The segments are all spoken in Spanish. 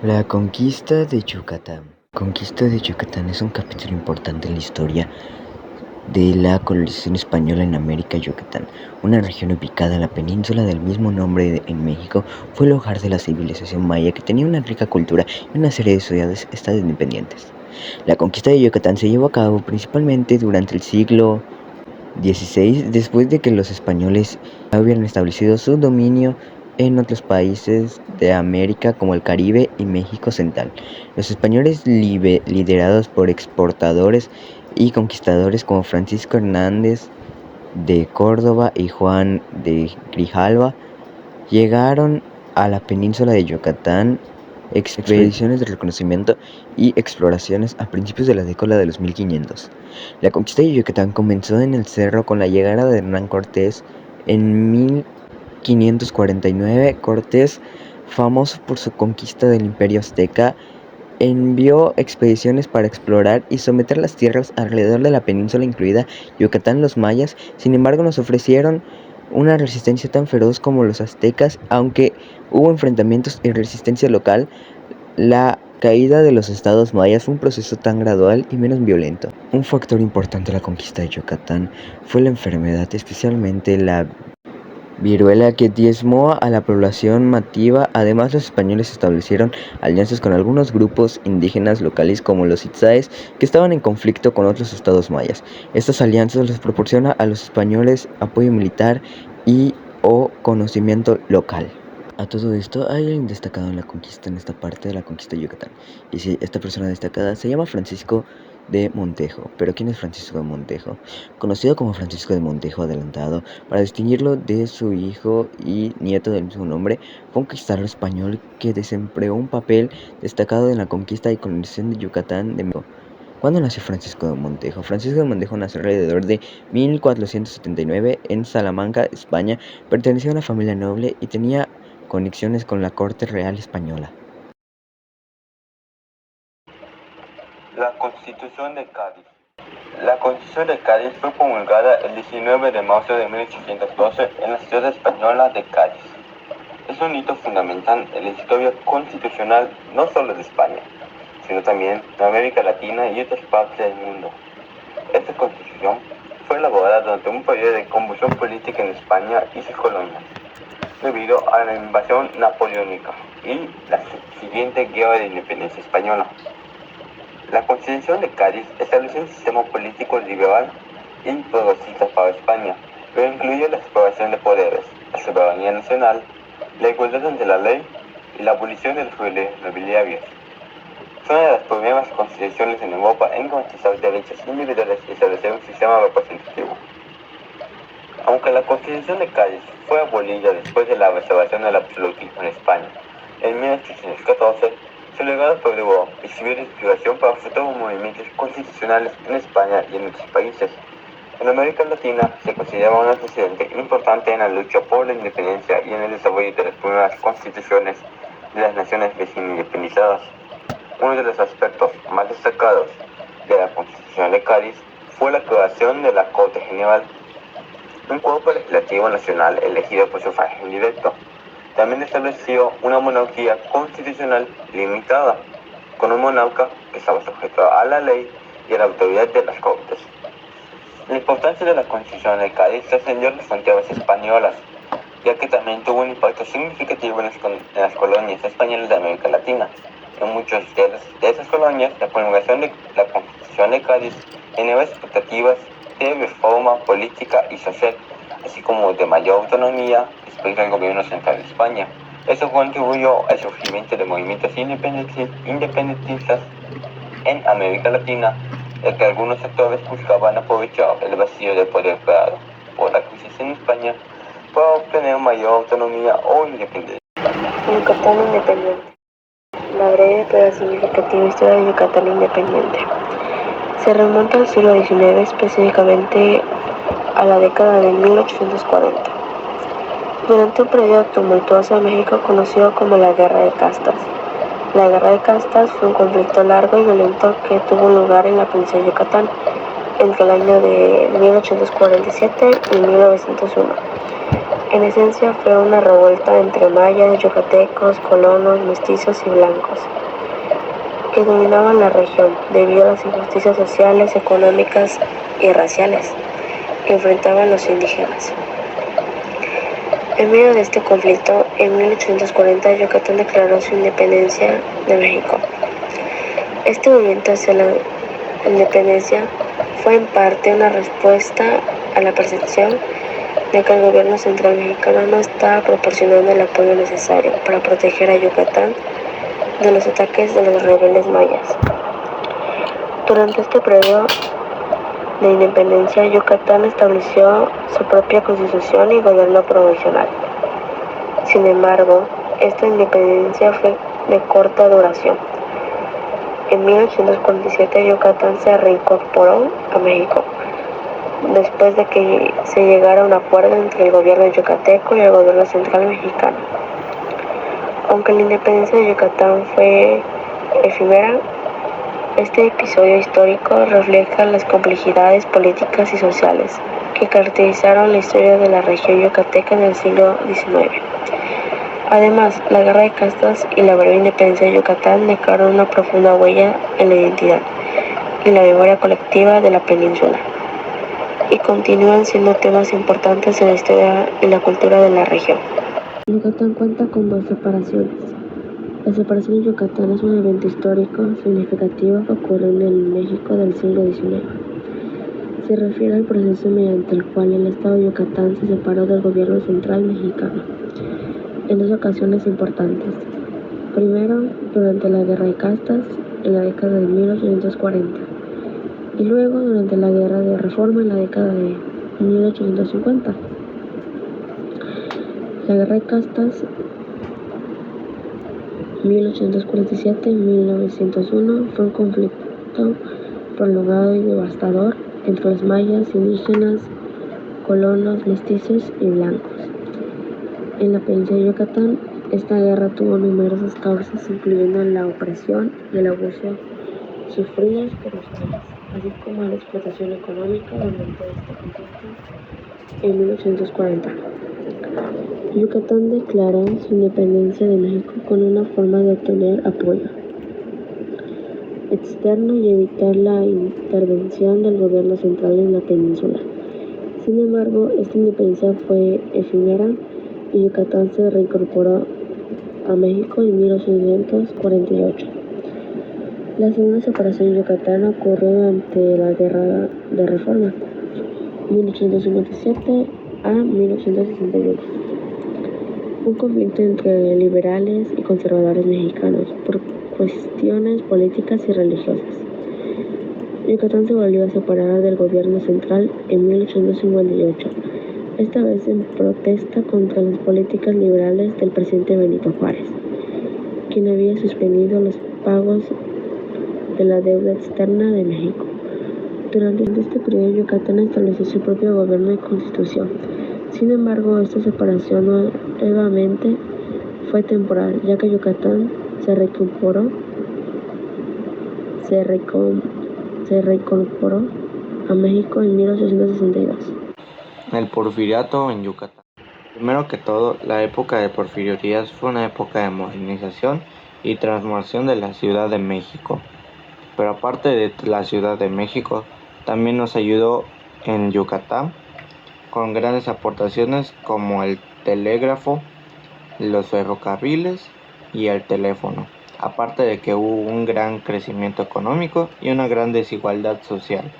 La conquista de Yucatán. La conquista de Yucatán es un capítulo importante en la historia de la colonización española en América. Yucatán, una región ubicada en la península del mismo nombre en México, fue el hogar de la civilización maya, que tenía una rica cultura y una serie de ciudades-estados independientes. La conquista de Yucatán se llevó a cabo principalmente durante el siglo XVI, después de que los españoles habían establecido su dominio en otros países de América como el Caribe y México Central. Los españoles, liderados por exportadores y conquistadores como Francisco Hernández de Córdoba y Juan de Grijalva, llegaron a la península de Yucatán expediciones de reconocimiento y exploraciones a principios de la década de los 1500. La conquista de Yucatán comenzó en el cerro con la llegada de Hernán Cortés en 1549. Cortés, famoso por su conquista del Imperio Azteca, envió expediciones para explorar y someter las tierras alrededor de la península, incluida Yucatán. Los mayas, sin embargo, nos ofrecieron una resistencia tan feroz como los aztecas. Aunque hubo enfrentamientos y resistencia local, la caída de los estados mayas fue un proceso tan gradual y menos violento. Un factor importante en la conquista de Yucatán fue la enfermedad, especialmente la viruela, que diezmó a la población nativa. Además, los españoles establecieron alianzas con algunos grupos indígenas locales como los itzáes, que estaban en conflicto con otros estados mayas. Estas alianzas les proporcionan a los españoles apoyo militar y o conocimiento local. A todo esto, hay alguien destacado en la conquista, en esta parte de la conquista de Yucatán. Y sí, esta persona destacada se llama Francisco de Montejo. ¿Pero quién es Francisco de Montejo? Conocido como Francisco de Montejo Adelantado, para distinguirlo de su hijo y nieto del mismo nombre, fue un conquistador español que desempeñó un papel destacado en la conquista y colonización de Yucatán de México. ¿Cuándo nació Francisco de Montejo? Francisco de Montejo nació alrededor de 1479 en Salamanca, España. Pertenecía a una familia noble y tenía conexiones con la corte real española. La Constitución de Cádiz. La Constitución de Cádiz fue promulgada el 19 de marzo de 1812 en la ciudad española de Cádiz. Es un hito fundamental en la historia constitucional no solo de España, sino también de América Latina y otras partes del mundo. Esta Constitución fue elaborada durante un periodo de convulsión política en España y sus colonias, debido a la invasión napoleónica y la siguiente guerra de independencia española. La Constitución de Cádiz estableció un sistema político liberal y progresista para España, pero incluyó la separación de poderes, la soberanía nacional, la igualdad ante la ley y la abolición de los privilegios nobiliarios. Fue una de las primeras constituciones en Europa en garantizar derechos individuales y establecer un sistema representativo. Aunque la Constitución de Cádiz fue abolida después de la restauración del absolutismo en España en 1814, su legado perduró y sirvió de inspiración para futuros movimientos constitucionales en España y en otros países. En América Latina se considera un antecedente importante en la lucha por la independencia y en el desarrollo de las primeras constituciones de las naciones recién independizadas. Uno de los aspectos más destacados de la Constitución de Cádiz fue la creación de la Corte General, un cuerpo legislativo nacional elegido por sufragio indirecto. También estableció una monarquía constitucional limitada, con un monarca que estaba sujeto a la ley y a la autoridad de las Cortes. La importancia de la Constitución de Cádiz trascendió las fronteras españolas, ya que también tuvo un impacto significativo en las colonias españolas de América Latina. En muchas de esas colonias, la promulgación de la Constitución de Cádiz generó expectativas de reforma política y social, así como de mayor autonomía respecto al gobierno central de España. Eso contribuyó al surgimiento de movimientos independentistas en América Latina, ya que algunos sectores buscaban aprovechar el vacío de poder creado por la crisis en España para obtener mayor autonomía o independencia. Yucatán independiente. La breve pero significativa historia de Yucatán independiente se remonta al siglo XIX, específicamente a la década de 1840, durante un periodo tumultuoso en México conocido como la Guerra de Castas. La Guerra de Castas fue un conflicto largo y violento que tuvo lugar en la península de Yucatán entre el año de 1847 y 1901. En esencia fue una revuelta entre mayas, yucatecos, colonos, mestizos y blancos, que dominaban la región debido a las injusticias sociales, económicas y raciales que enfrentaban los indígenas. En medio de este conflicto, en 1840 Yucatán declaró su independencia de México. Este movimiento hacia la independencia fue en parte una respuesta a la percepción de que el gobierno central mexicano no estaba proporcionando el apoyo necesario para proteger a Yucatán de los ataques de los rebeldes mayas. Durante este periodo de independencia, Yucatán estableció su propia constitución y gobierno provisional. Sin embargo, esta independencia fue de corta duración. En 1847 Yucatán se reincorporó a México, después de que se llegara a un acuerdo entre el gobierno yucateco y el gobierno central mexicano. Aunque la independencia de Yucatán fue efímera, este episodio histórico refleja las complejidades políticas y sociales que caracterizaron la historia de la región yucateca en el siglo XIX. Además, la guerra de castas y la breve independencia de Yucatán dejaron una profunda huella en la identidad y la memoria colectiva de la península, y continúan siendo temas importantes en la historia y la cultura de la región. Yucatán cuenta con dos separaciones. La separación de Yucatán es un evento histórico significativo que ocurrió en el México del siglo XIX. Se refiere al proceso mediante el cual el estado de Yucatán se separó del gobierno central mexicano en dos ocasiones importantes. Primero, durante la Guerra de Castas, en la década de 1840, y luego durante la Guerra de Reforma en la década de 1850. La Guerra de Castas 1847-1901 fue un conflicto prolongado y devastador entre los mayas, indígenas, colonos, mestizos y blancos. En la península de Yucatán, esta guerra tuvo numerosas causas, incluyendo la opresión y el abuso sufridos por los mayas, así como la explotación económica durante este conflicto en 1840. Yucatán declaró su independencia de México con una forma de obtener apoyo externo y evitar la intervención del gobierno central en la península. Sin embargo, esta independencia fue efímera y Yucatán se reincorporó a México en 1848. La segunda separación de Yucatán ocurrió durante la Guerra de Reforma, 1857 a 1861. Un conflicto entre liberales y conservadores mexicanos por cuestiones políticas y religiosas. Yucatán se volvió a separar del gobierno central en 1858, esta vez en protesta contra las políticas liberales del presidente Benito Juárez, quien había suspendido los pagos de la deuda externa de México. Durante este periodo, Yucatán estableció su propio gobierno y constitución. Sin embargo, esta separación nuevamente fue temporal, ya que Yucatán se reincorporó a México en 1862. El porfiriato en Yucatán. Primero que todo, la época de Porfirio Díaz fue una época de modernización y transformación de la Ciudad de México. Pero aparte de la Ciudad de México, también nos ayudó en Yucatán con grandes aportaciones como el telégrafo, los ferrocarriles y el teléfono, aparte de que hubo un gran crecimiento económico y una gran desigualdad social.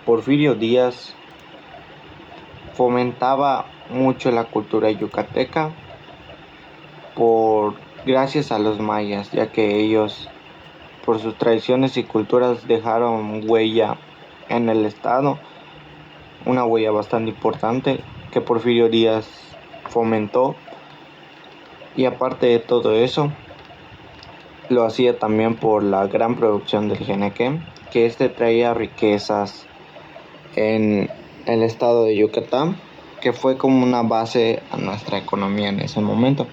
Porfirio Díaz fomentaba mucho la cultura yucateca gracias a los mayas, ya que ellos por sus tradiciones y culturas dejaron huella en el estado, una huella bastante importante que Porfirio Díaz fomentó, y aparte de todo eso lo hacía también por la gran producción del Genequén, que traía riquezas en el estado de Yucatán, que fue como una base a nuestra economía en ese momento.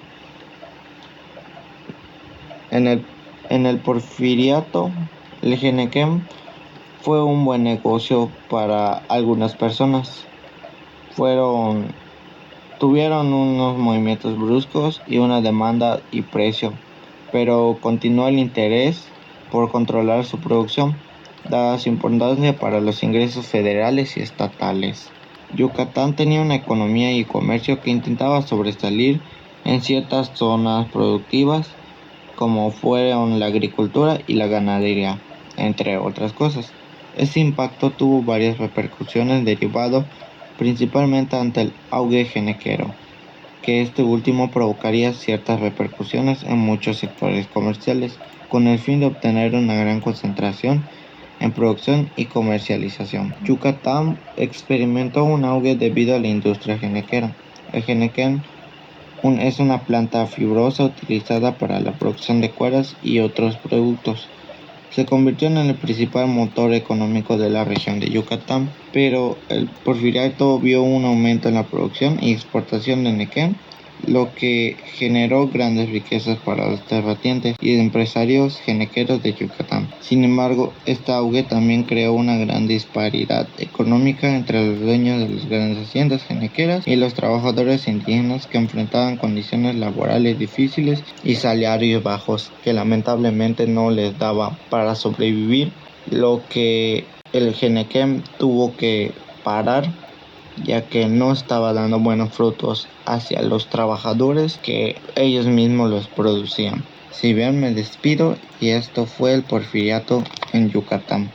En el porfiriato, el Genequén fue un buen negocio para algunas personas. Fueron Tuvieron unos movimientos bruscos y una demanda y precio, pero continuó el interés por controlar su producción, dada su importancia para los ingresos federales y estatales. Yucatán tenía una economía y comercio que intentaba sobresalir en ciertas zonas productivas, como fueron la agricultura y la ganadería, entre otras cosas. Ese impacto tuvo varias repercusiones derivado principalmente ante el auge henequero, que este último provocaría ciertas repercusiones en muchos sectores comerciales, con el fin de obtener una gran concentración en producción y comercialización. Yucatán experimentó un auge debido a la industria henequera. El henequén es una planta fibrosa utilizada para la producción de cueras y otros productos. Se convirtió en el principal motor económico de la región de Yucatán, pero el porfiriato vio un aumento en la producción y exportación de henequén, lo que generó grandes riquezas para los terratenientes y empresarios henequeros de Yucatán. Sin embargo, este auge también creó una gran disparidad económica entre los dueños de las grandes haciendas henequeras y los trabajadores indígenas, que enfrentaban condiciones laborales difíciles y salarios bajos que lamentablemente no les daba para sobrevivir, lo que el henequén tuvo que parar, ya que no estaba dando buenos frutos hacia los trabajadores que ellos mismos los producían. Si bien, me despido, y esto fue el porfiriato en Yucatán.